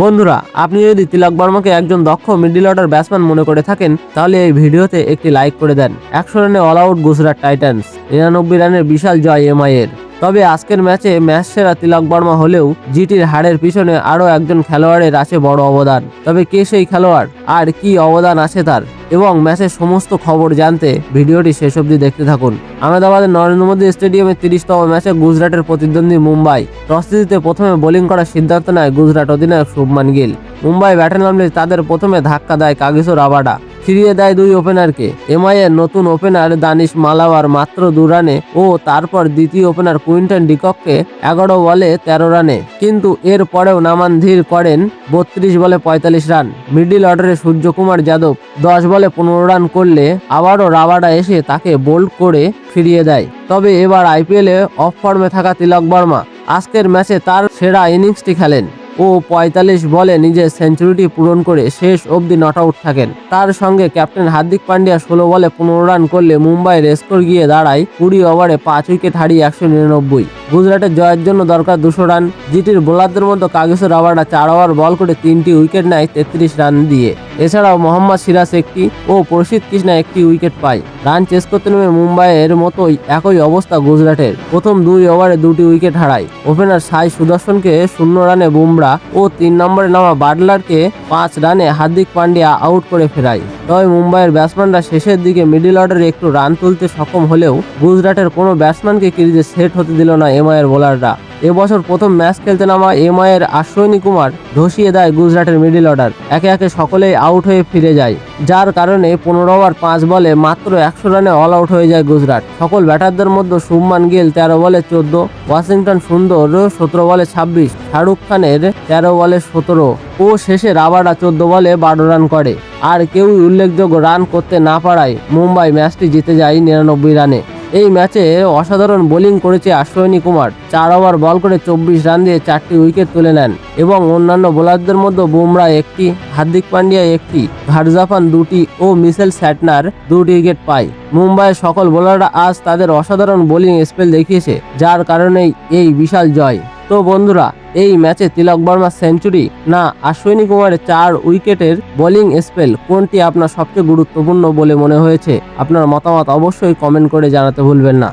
বন্ধুরা, আপনি যদি তিলক বর্মাকে একজন দক্ষ মিডল অর্ডার ব্যাটসম্যান মনে করে থাকেন, তাহলে এই ভিডিওতে একটি লাইক করে দেন। 100 রানে অল আউট গুজরাট টাইটান্স, 99 রানের বিশাল জয় এমআই এর। তবে আজকের ম্যাচে ম্যাচ সেরা তিলক বর্মা হলেও জিটির হারের পিছনে আরও একজন খেলোয়াড়ের আছে বড় অবদান। তবে কে সেই খেলোয়াড় আর কি অবদান আছে তার, এবং ম্যাচের সমস্ত খবর জানতে ভিডিওটি শেষ অবধি দেখতে থাকুন। আহমেদাবাদের নরেন্দ্র মোদী স্টেডিয়ামে 30তম ম্যাচে গুজরাটের প্রতিদ্বন্দ্বী মুম্বাই টস জিতে প্রথমে বোলিং করার সিদ্ধান্ত নেয় গুজরাট অধিনায়ক শুভমান গিল। মুম্বাই ব্যাটে নামলে তাদের প্রথমে ধাক্কা দেয় কাগিসো রাবাডা, ফিরিয়ে দেয় দুই ওপেনারকে। এমআই এর নতুন ওপেনার দানিশ মালাওয়ার মাত্র 2 রানে ও তারপর দ্বিতীয় ওপেনার কুইন্টন ডিকককে 11 বলে 13 রানে, কিন্তু এর পরেও নামান ধীর করেন 32 বলে 45 রান। মিডল অর্ডারে সূর্যকুমার যাদব 10 বলে 15 রান করলে আবারও রাবাডা এসে তাকে বোল্ড করে ফিরিয়ে দেয়। তবে এবার আইপিএলে অফ ফর্মে থাকা তিলক বর্মা আজকের ম্যাচে তার সেরা ইনিংসটি খেলেন ও 45 বলে নিজের সেঞ্চুরিটি পূরণ করে শেষ অবধি নট আউট থাকেন। তার সঙ্গে ক্যাপ্টেন হার্দিক পান্ডিয়া 16 বলে 15 রান করলে মুম্বাইয়ের স্কোর গিয়ে দাঁড়ায় 20 ওভারে 5 উইকেট হারিয়ে 199। গুজরাটের জয়ের জন্য দরকার 200 রান। জিটির বোলারদের মধ্যে কাগিসো রাবাডা 4 ওভার বল করে 3টি উইকেট নেয় 33 রান দিয়ে। এছাড়াও মোহাম্মদ সিরাজ একটি ও প্রসিদ্ধ কৃষ্ণা একটি উইকেট পায়। রান চেস করতে নেমে মুম্বাইয়ের মতোই একই অবস্থা গুজরাটের। প্রথম 2 ওভারে 2টি উইকেট হারায়। ওপেনার সাই সুদর্শনকে 0 রানে বুমরা ও 3 নম্বরে নামা বাটলারকে 5 রানে হার্দিক পান্ডিয়া আউট করে ফেরায়। তবে মুম্বাইয়ের ব্যাটসম্যানরা শেষের দিকে মিডল অর্ডারে একটু রান তুলতে সক্ষম হলেও গুজরাটের কোনো ব্যাটসম্যানকে ক্রিজে সেট হতে দিল না এমআই এর বোলাররা। এবছর প্রথম ম্যাচ খেলতে নামা এমআই এর অশ্বিনী কুমার ধসিয়ে দেয় গুজরাটের মিডল অর্ডার। একে একে সকলেই আউট হয়ে ফিরে যায়, যার কারণে 15 ওভার 5 বলে মাত্র 100 রানে অল আউট হয়ে যায় গুজরাট। সকল ব্যাটারদের মধ্যে শুভমান গিল 13 বলে 14, ওয়াশিংটন সুন্দর 17 বলে 26, শাহরুখ খানের 13 বলে 17 ও শেষে রাবাডা 14 বলে 12 রান করে। আর কেউই উল্লেখযোগ্য রান করতে না পারায় মুম্বাই ম্যাচটি জিতে যায় 99 রানে। এই ম্যাচে অসাধারণ বোলিং করেছে অশ্বিনী কুমার, 4 ওভার বল করে 24 রান দিয়ে 4টি উইকেট তুলে নেন এবং অন্যান্য বোলারদের মধ্যে বুমরা একটি, হার্দিক পান্ডিয়া একটি, ঘাটজাফান 2টি ও মিশেল স্যাটনার 2টি উইকেট পায়। মুম্বাইয়ের সকল বোলাররা আজ তাদের অসাধারণ বোলিং স্পেল দেখিয়েছে, যার কারণেই এই বিশাল জয়। তো বন্ধুরা, এই ম্যাচে তিলক বর্মার সেঞ্চুরি না অশ্বিনী কুমারের 4 উইকেটের বোলিং স্পেল, কোনটি আপনার সবচেয়ে গুরুত্বপূর্ণ বলে মনে হয়েছে? আপনার মতামত অবশ্যই কমেন্ট করে জানাতে ভুলবেন না।